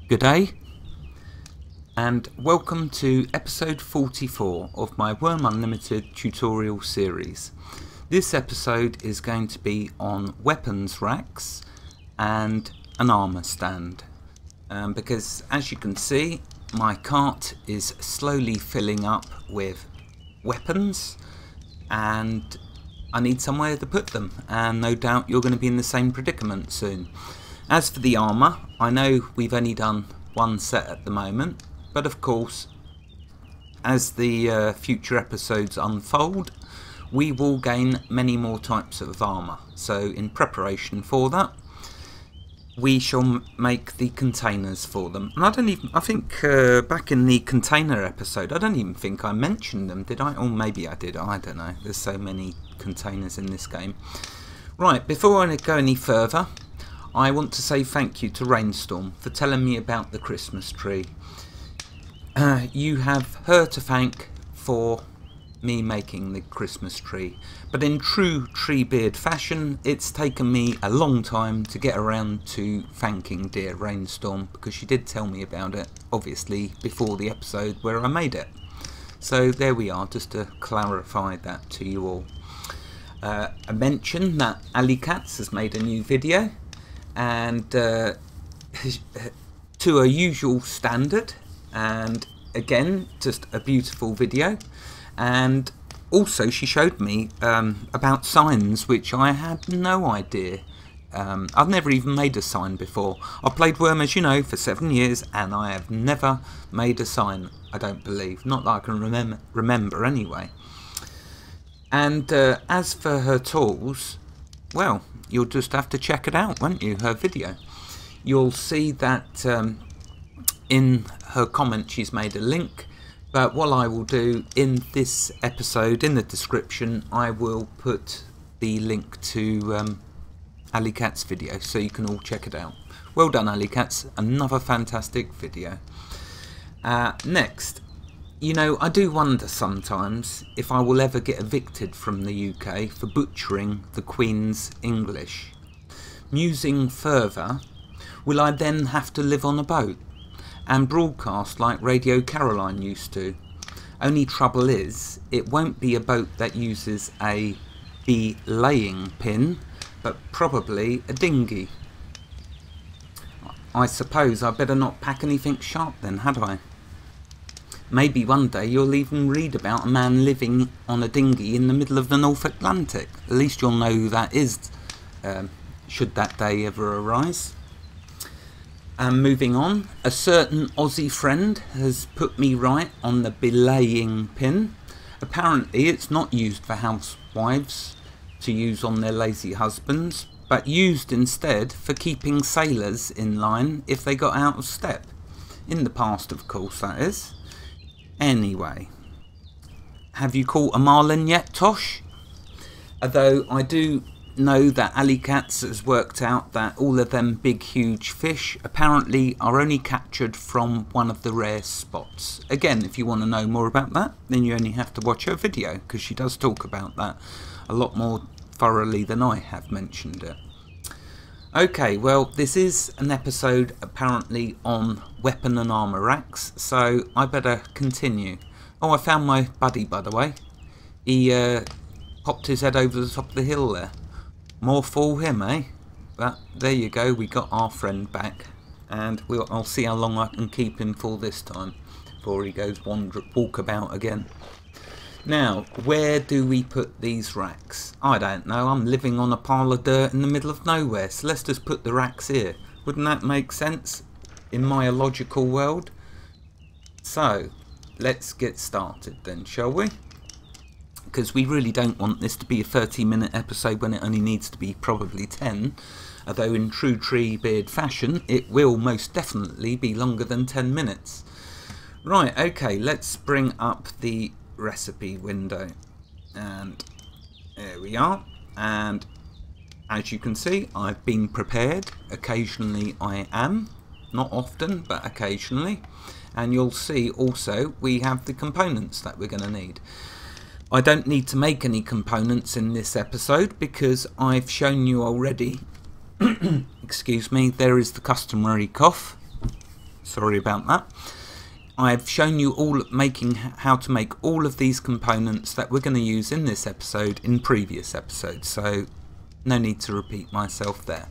Good day, and welcome to episode 44 of my Wurm Unlimited tutorial series. This episode is going to be on weapons racks and an armour stand, because as you can see, my cart is slowly filling up with weapons and I need somewhere to put them, and no doubt you're going to be in the same predicament soon. As for the armour, I know we've only done one set at the moment, but of course, as the future episodes unfold, we will gain many more types of armour. So in preparation for that, we shall make the containers for them. And I think back in the container episode, I don't even think I mentioned them, did I? Or maybe I did, I don't know. There's so many containers in this game. Right, before I go any further, I want to say thank you to Rainstorm for telling me about the Christmas tree. You have her to thank for me making the Christmas tree, but in true Treebeard fashion, it's taken me a long time to get around to thanking dear Rainstorm, because she did tell me about it, obviously, before the episode where I made it. So there we are, just to clarify that to you all. I mentioned that AlleyKats has made a new video, and to a usual standard, and again just a beautiful video. And also she showed me about signs, which I had no idea. I've never even made a sign before. I've played Wurm, as you know, for 7 years, and I have never made a sign, I don't believe, not that I can remember anyway. And as for her tools, well, you'll just have to check it out, won't you, her video. You'll see that in her comment she's made a link, but what I will do in this episode, in the description, I will put the link to AlleyKats' video so you can all check it out. Well done, AlleyKats, another fantastic video. Next, you know, I do wonder sometimes if I will ever get evicted from the UK for butchering the Queen's English. Musing further, will I then have to live on a boat and broadcast like Radio Caroline used to? Only trouble is, it won't be a boat that uses a belaying pin, but probably a dinghy. I suppose I better not pack anything sharp then, had I? Maybe one day you'll even read about a man living on a dinghy in the middle of the North Atlantic. At least you'll know who that is, should that day ever arise. And moving on, a certain Aussie friend has put me right on the belaying pin. Apparently it's not used for housewives to use on their lazy husbands, but used instead for keeping sailors in line if they got out of step. In the past, of course, that is. Anyway, have you caught a marlin yet, Tosh? Although I do know that AlleyKats has worked out that all of them big huge fish apparently are only captured from one of the rare spots. Again, if you want to know more about that, then you only have to watch her video, because she does talk about that a lot more thoroughly than I have mentioned it. Okay, well, this is an episode apparently on weapon and armour racks, so I better continue. Oh, I found my buddy, by the way. He popped his head over the top of the hill there. More fool him, eh? But there you go, we got our friend back, and I'll see how long I can keep him for this time before he goes walkabout again. Now, where do we put these racks? I don't know, I'm living on a pile of dirt in the middle of nowhere, so let's just put the racks here. Wouldn't that make sense in my illogical world? So, let's get started then, shall we? Because we really don't want this to be a 30-minute episode when it only needs to be probably 10, although in true Treebeard fashion it will most definitely be longer than 10 minutes. Right, okay, let's bring up the recipe window, and there we are. And as you can see, I've been prepared. Occasionally I am, not often, but occasionally. And you'll see also we have the components that we're going to need. I don't need to make any components in this episode because I've shown you already excuse me, there is the customary cough. Sorry about that. I've shown you all how to make all of these components that we're going to use in this episode in previous episodes, so no need to repeat myself there.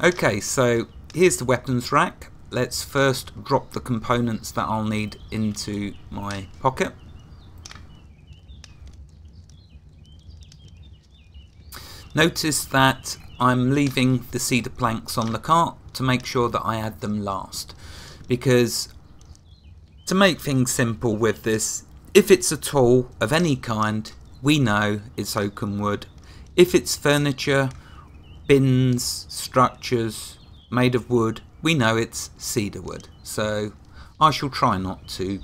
Okay, so here's the weapons rack. Let's first drop the components that I'll need into my pocket. Notice that I'm leaving the cedar planks on the cart to make sure that I add them last, because to make things simple with this, if it's a tool of any kind, we know it's oak and wood. If it's furniture, bins, structures made of wood, we know it's cedar wood. So I shall try not to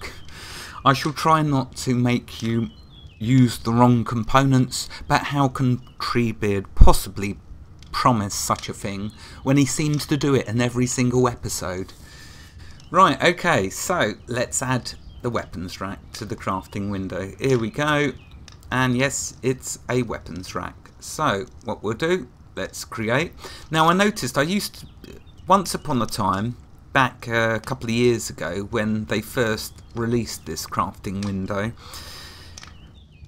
make you use the wrong components, but how can Treebeard possibly promise such a thing when he seems to do it in every single episode? Right, okay, so let's add the weapons rack to the crafting window. Here we go, and yes, it's a weapons rack. So what we'll do, let's create. Now I noticed once upon a time, back a couple of years ago when they first released this crafting window,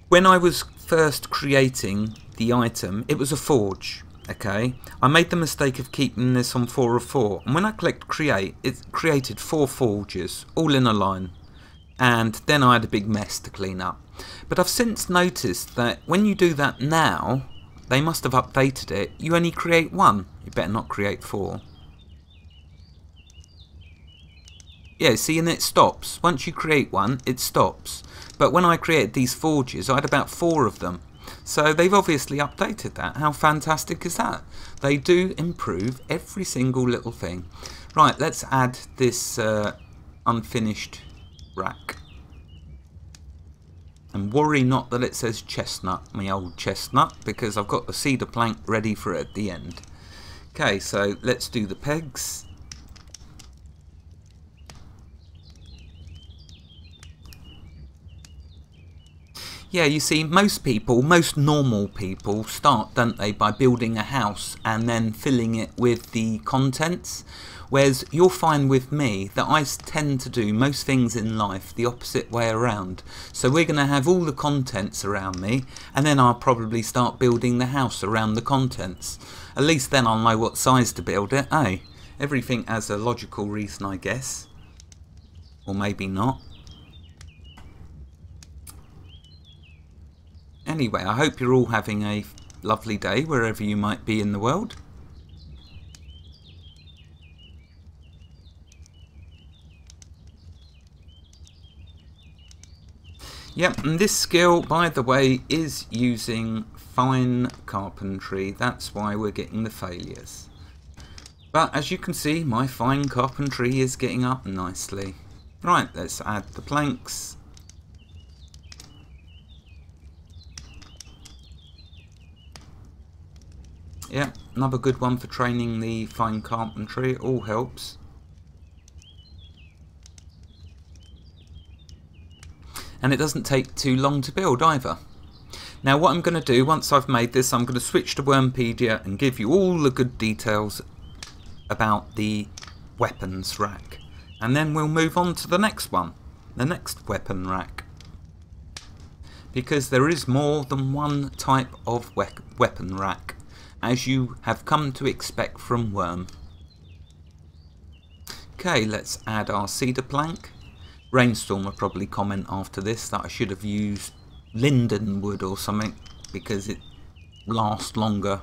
when I was first creating the item, it was a forge. Okay, I made the mistake of keeping this on 4 of 4, and when I clicked create, it created 4 forges all in a line, and then I had a big mess to clean up. But I've since noticed that when you do that now, they must have updated it, you only create 1. You better not create 4. Yeah, see, and it stops. Once you create 1, it stops. But when I created these forges, I had about 4 of them. So they've obviously updated that. How fantastic is that? They do improve every single little thing. Right, let's add this unfinished rack. And worry not that it says chestnut, my old chestnut, because I've got the cedar plank ready for it at the end. Okay, so let's do the pegs. Yeah, you see, most normal people start, don't they, by building a house and then filling it with the contents. Whereas you'll find with me that I tend to do most things in life the opposite way around. So we're going to have all the contents around me, and then I'll probably start building the house around the contents. At least then I'll know what size to build it, eh? Everything has a logical reason, I guess. Or maybe not. Anyway, I hope you're all having a lovely day wherever you might be in the world. Yep, and this skill, by the way, is using fine carpentry. That's why we're getting the failures. But as you can see, my fine carpentry is getting up nicely. Right, let's add the planks. Yeah, another good one for training the fine carpentry. It all helps. And it doesn't take too long to build either. Now what I'm going to do, once I've made this, I'm going to switch to Wurmpedia and give you all the good details about the weapons rack. And then we'll move on to the next one, the next weapon rack. Because there is more than one type of weapon rack, as you have come to expect from Wurm. Okay, let's add our cedar plank. Rainstorm will probably comment after this that I should have used linden wood or something because it lasts longer.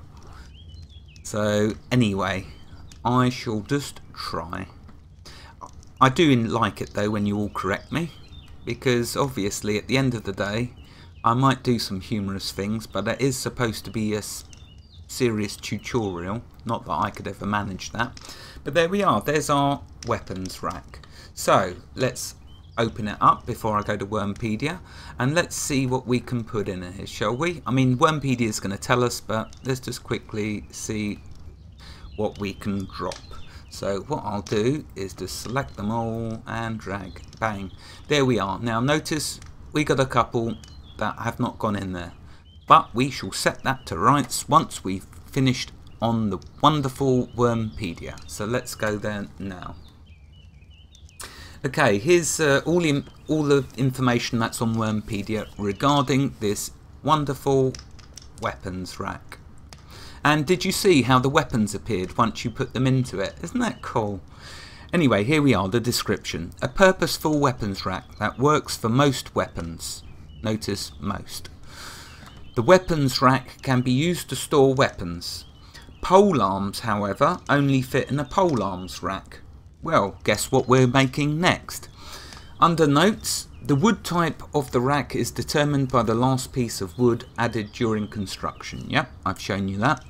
So anyway, I shall just try. I do like it though when you all correct me, because obviously at the end of the day I might do some humorous things, but it is supposed to be a serious tutorial, not that I could ever manage that. But there we are, there's our weapons rack. So let's open it up before I go to Wurmpedia, and let's see what we can put in it, shall we? I mean, Wurmpedia is going to tell us, but let's just quickly see what we can drop. So what I'll do is just select them all and drag, bang. There we are. Now notice we got a couple that have not gone in there, but we shall set that to rights once we've finished on the wonderful Wurmpedia. So let's go there now. Okay, here's all the information that's on Wurmpedia regarding this wonderful weapons rack. And did you see how the weapons appeared once you put them into it? Isn't that cool? Anyway, here we are, the description. A purposeful weapons rack that works for most weapons. Notice most. The weapons rack can be used to store weapons. Polearms, however, only fit in a Polearms rack. Well, guess what we're making next? Under notes, the wood type of the rack is determined by the last piece of wood added during construction. Yep, I've shown you that.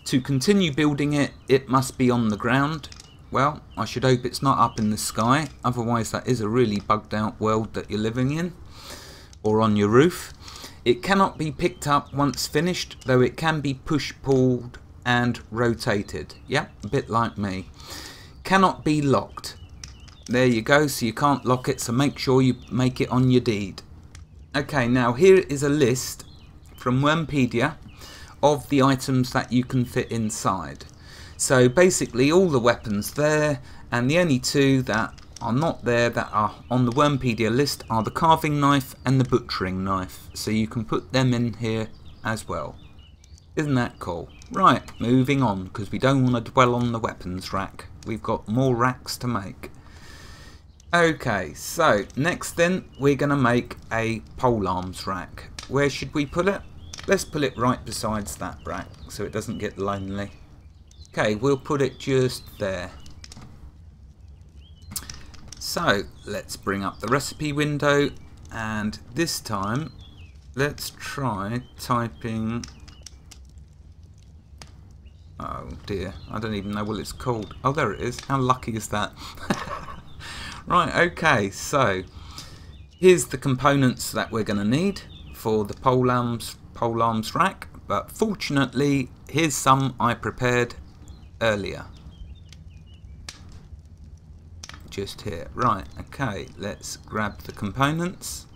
To continue building it, it must be on the ground. Well, I should hope it's not up in the sky, otherwise that is a really bugged out world that you're living in, or on your roof. It cannot be picked up once finished, though it can be push-pulled and rotated. Yep, a bit like me. Cannot be locked. There you go, so you can't lock it, so make sure you make it on your deed. Okay, now here is a list from Wurmpedia of the items that you can fit inside. So basically all the weapons there, and the only two that are not there that are on the Wurmpedia list are the carving knife and the butchering knife. So you can put them in here as well. Isn't that cool? Right, moving on, because we don't want to dwell on the weapons rack. We've got more racks to make. Okay, so next then we're going to make a Polearms rack. Where should we put it? Let's put it right besides that rack so it doesn't get lonely. Okay, we'll put it just there. So let's bring up the recipe window, and this time let's try typing. Oh dear, I don't even know what it's called. Oh, there it is. How lucky is that? Right, okay, so here's the components that we're going to need for the Polearms rack, but fortunately here's some I prepared earlier. Just here. Right, okay, let's grab the components.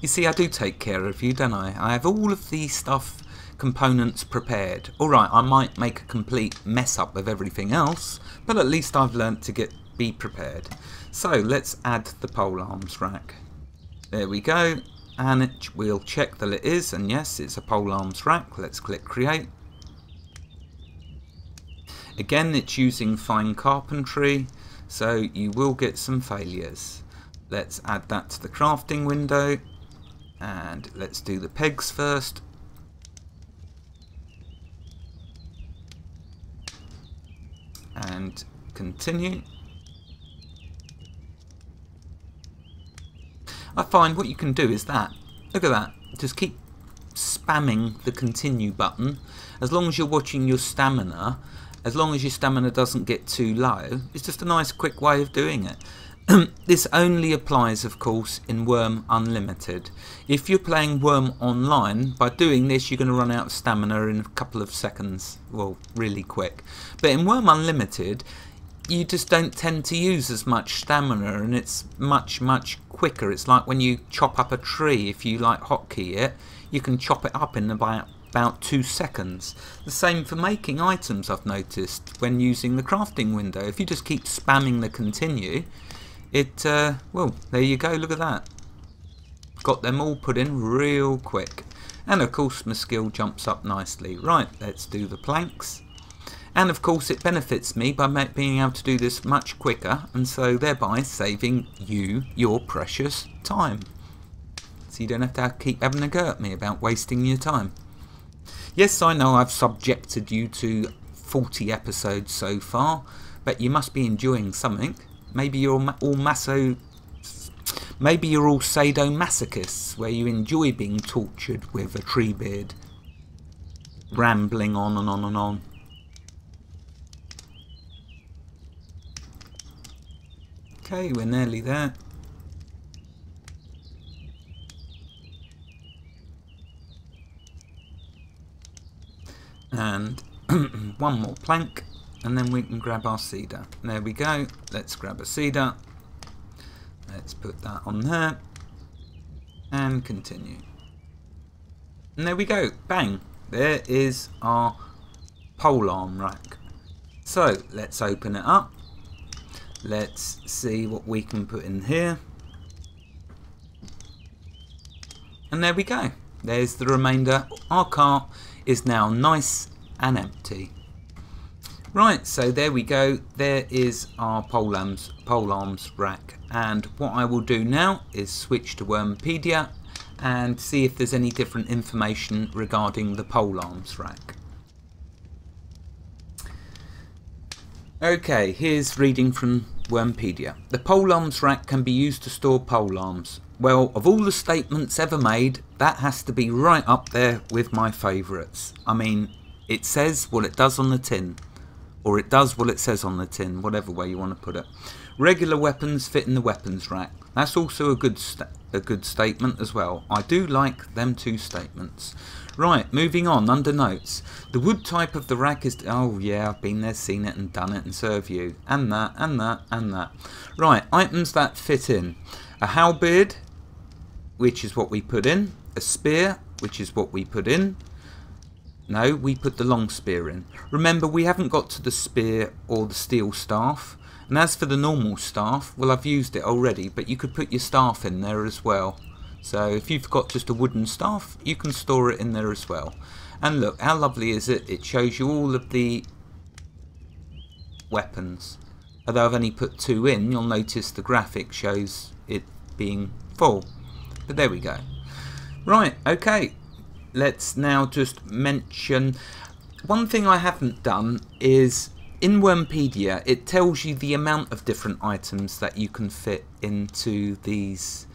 You see, I do take care of you, don't I? I have all of the components prepared. Alright, I might make a complete mess up of everything else, but at least I've learnt to be prepared. So let's add the Polearms rack. There we go, and we'll check that it is, and yes, it's a Polearms rack. Let's click create. Again, it's using fine carpentry, so you will get some failures. Let's add that to the crafting window, and let's do the pegs first. And continue. I find what you can do is that, look at that, just keep spamming the continue button. As long as you're watching your stamina, as long as your stamina doesn't get too low, it's just a nice quick way of doing it. This only applies, of course, in Wurm Unlimited. If you're playing Wurm Online, by doing this you're going to run out of stamina in a couple of seconds, well, really quick. But in Wurm Unlimited, you just don't tend to use as much stamina, and it's much quicker. It's like when you chop up a tree. If you like hotkey it, you can chop it up in about 2 seconds. The same for making items, I've noticed, when using the crafting window. If you just keep spamming the continue, it, well, there you go, look at that. Got them all put in real quick. And of course my skill jumps up nicely. Right, let's do the planks. And of course it benefits me by being able to do this much quicker, and so thereby saving you your precious time. So you don't have to keep having a go at me about wasting your time. Yes, I know I've subjected you to 40 episodes so far, but you must be enjoying something. Maybe you're all sadomasochists, where you enjoy being tortured with a tree beard, rambling on and on and on. Okay, we're nearly there. And one more plank, and then we can grab our cedar. There we go. Let's grab a cedar. Let's put that on there and continue. And there we go. Bang. There is our Polearm rack. So let's open it up. Let's see what we can put in here. And there we go. There's the remainder. Our cart is now nice and empty. Right, so there we go. There is our Polearms Rack. And what I will do now is switch to Wurmpedia and see if there's any different information regarding the Polearms Rack. Okay, here's reading from Wurmpedia. The Polearms Rack can be used to store polearms. Well, of all the statements ever made, that has to be right up there with my favourites. I mean, it says what it does on the tin. Or it does what it says on the tin, whatever way you want to put it. Regular weapons fit in the weapons rack. That's also a good statement as well. I do like them two statements. Right, moving on, under notes. The wood type of the rack is... Oh yeah, I've been there, seen it and done it and serve you. And that, and that, and that. Right, items that fit in. A halberd, which is what we put in. A spear, which is what we put in. No, we put the long spear in. Remember, we haven't got to the spear or the steel staff. And as for the normal staff, well, I've used it already, but you could put your staff in there as well. So if you've got just a wooden staff, you can store it in there as well. And look, how lovely is it? It shows you all of the weapons. Although I've only put 2 in, you'll notice the graphic shows it being full. But there we go. Right, okay. Let's now just mention... One thing I haven't done is... In Wurmpedia, it tells you the amount of different items that you can fit into these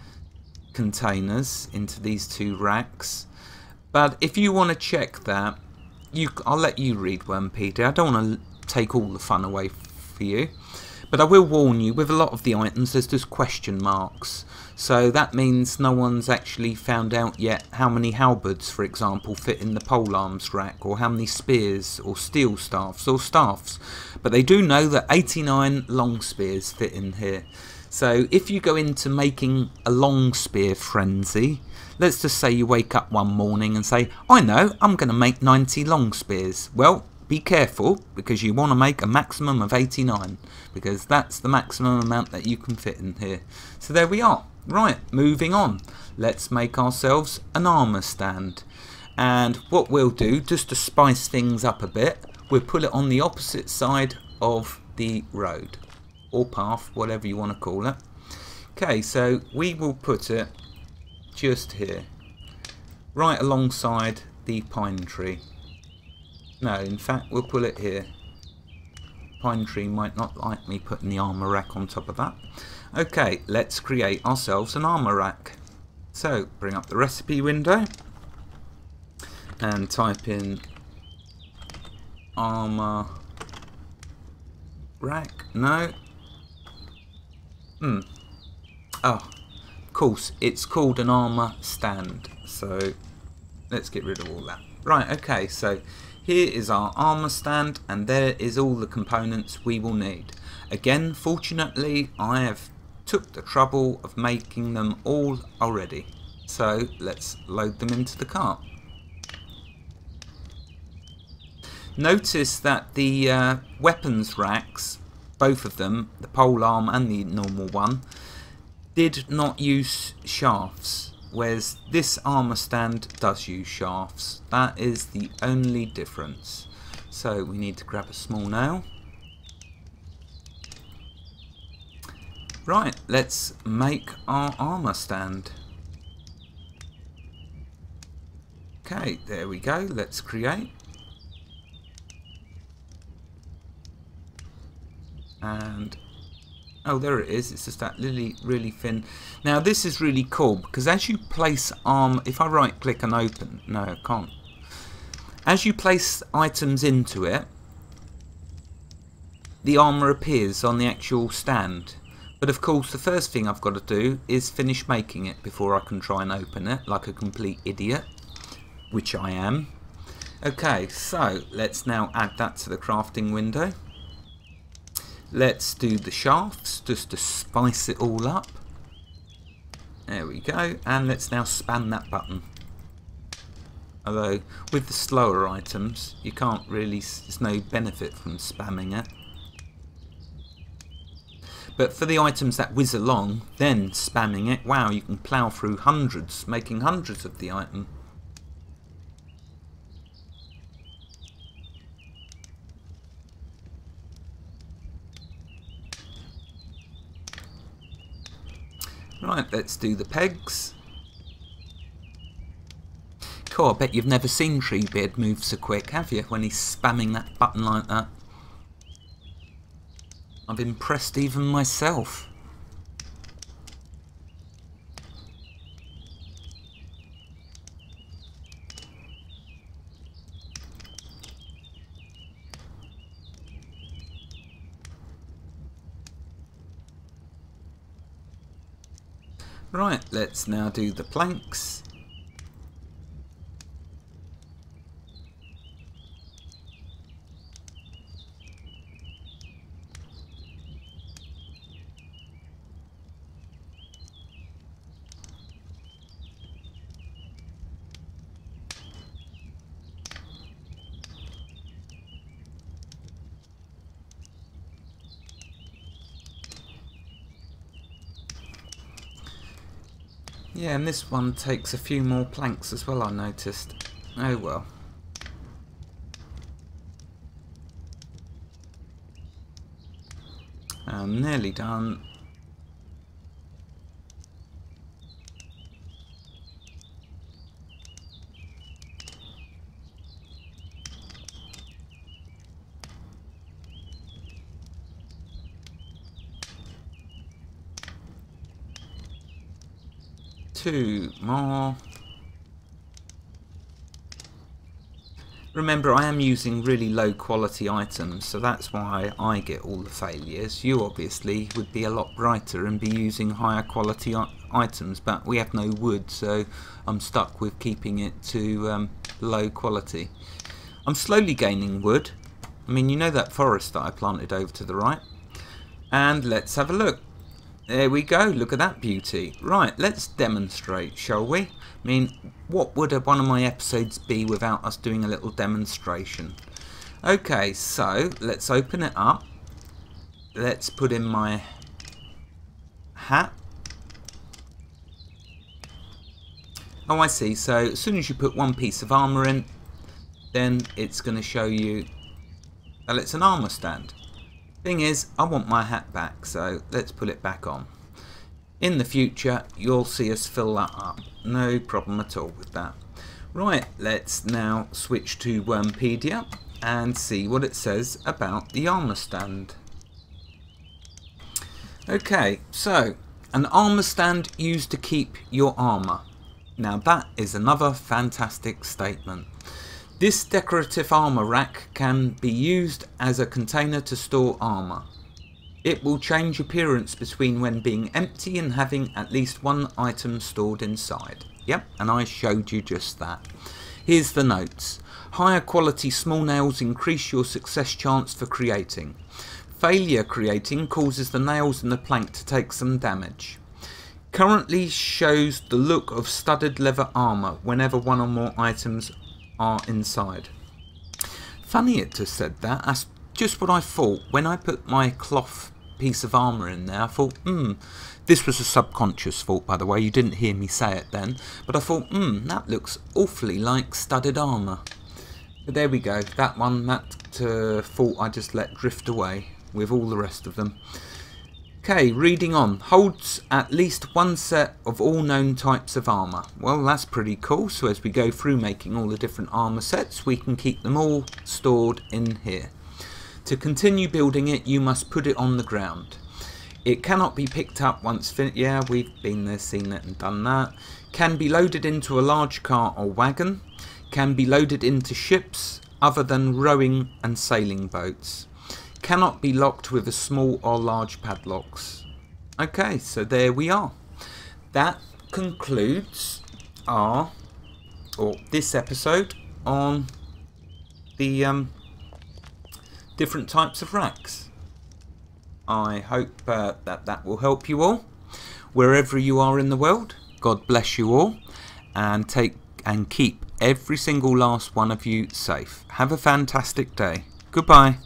containers, into these 2 racks. But if you want to check that, I'll let you read Wurmpedia. I don't want to take all the fun away for you. But I will warn you, with a lot of the items, there's just question marks. So that means no one's actually found out yet how many halberds, for example, fit in the Polearms Rack, or how many spears, or steel staffs, or staffs. But they do know that 89 long spears fit in here. So if you go into making a long spear frenzy, let's just say you wake up one morning and say, I know, I'm going to make 90 long spears. Well, be careful, because you want to make a maximum of 89, because that's the maximum amount that you can fit in here. So there we are. Right, moving on. Let's make ourselves an armour stand. And what we'll do, just to spice things up a bit, we'll put it on the opposite side of the road. Or path, whatever you want to call it. Okay, so we will put it just here. Right alongside the pine tree. No, in fact, we'll put it here. Pine tree might not like me putting the armour rack on top of that. Okay, let's create ourselves an armour rack. So, bring up the recipe window and type in armour rack. No. Oh, of course, it's called an armour stand. So, let's get rid of all that. Right, okay, so here is our armour stand, and there is all the components we will need. Again, fortunately, I have took the trouble of making them all already. So let's load them into the cart. Notice that the weapons racks, both of them, the polearm and the normal one, did not use shafts, whereas this armour stand does use shafts. That is the only difference. So we need to grab a small nail. Right, let's make our armour stand. Okay, there we go. Let's create. And oh, there it is. It's just that really thin. Now this is really cool because as you place if I right click and open, no, I can't. As you place items into it, the armour appears on the actual stand. But of course the first thing I've got to do is finish making it before I can try and open it like a complete idiot, which I am. Okay, so let's now add that to the crafting window. Let's do the shafts just to spice it all up. There we go, and let's now spam that button. Although with the slower items you can't really, there's no benefit from spamming it. But for the items that whiz along, then spamming it, wow, you can plough through hundreds, making hundreds of the item. Right, let's do the pegs. Cool, I bet you've never seen Treebeard move so quick, have you, when he's spamming that button like that? I've impressed even myself. Right, let's now do the planks. Yeah, and this one takes a few more planks as well, I noticed. Oh well. I'm nearly done. Two more. Remember, I am using really low quality items, so that's why I get all the failures. You obviously would be a lot brighter and be using higher quality items, but we have no wood, so I'm stuck with keeping it to low quality. I'm slowly gaining wood. I mean, you know that forest that I planted over to the right? And let's have a look. There we go, look at that beauty. Right, let's demonstrate, shall we? I mean, what would one of my episodes be without us doing a little demonstration? Okay, so let's open it up. Let's put in my hat. Oh, I see. So as soon as you put one piece of armour in, then it's going to show you that it's an armour stand. Thing is, I want my hat back, so let's put it back on. In the future, you'll see us fill that up. No problem at all with that. Right, let's now switch to Wurmpedia and see what it says about the armour stand. Okay, so an armour stand used to keep your armour. Now that is another fantastic statement. This decorative armour rack can be used as a container to store armour. It will change appearance between when being empty and having at least one item stored inside. Yep, and I showed you just that. Here's the notes. Higher quality small nails increase your success chance for creating. Failure creating causes the nails in the plank to take some damage. Currently shows the look of studded leather armour whenever one or more items are inside. Funny it just said that. That's just what I thought when I put my cloth piece of armour in there. I thought, this was a subconscious thought, by the way. You didn't hear me say it then, but I thought, that looks awfully like studded armour. But there we go. That one, that thought I just let drift away with all the rest of them. Okay, reading on. Holds at least one set of all known types of armour. Well, that's pretty cool. So as we go through making all the different armour sets, we can keep them all stored in here. To continue building it, you must put it on the ground. It cannot be picked up once finished. Yeah, we've been there, seen it and done that. Can be loaded into a large cart or wagon. Can be loaded into ships other than rowing and sailing boats. Cannot be locked with a small or large padlocks. Okay, so there we are. That concludes this episode on the different types of racks. I hope that will help you all wherever you are in the world. God bless you all, and keep every single last one of you safe. Have a fantastic day. Goodbye.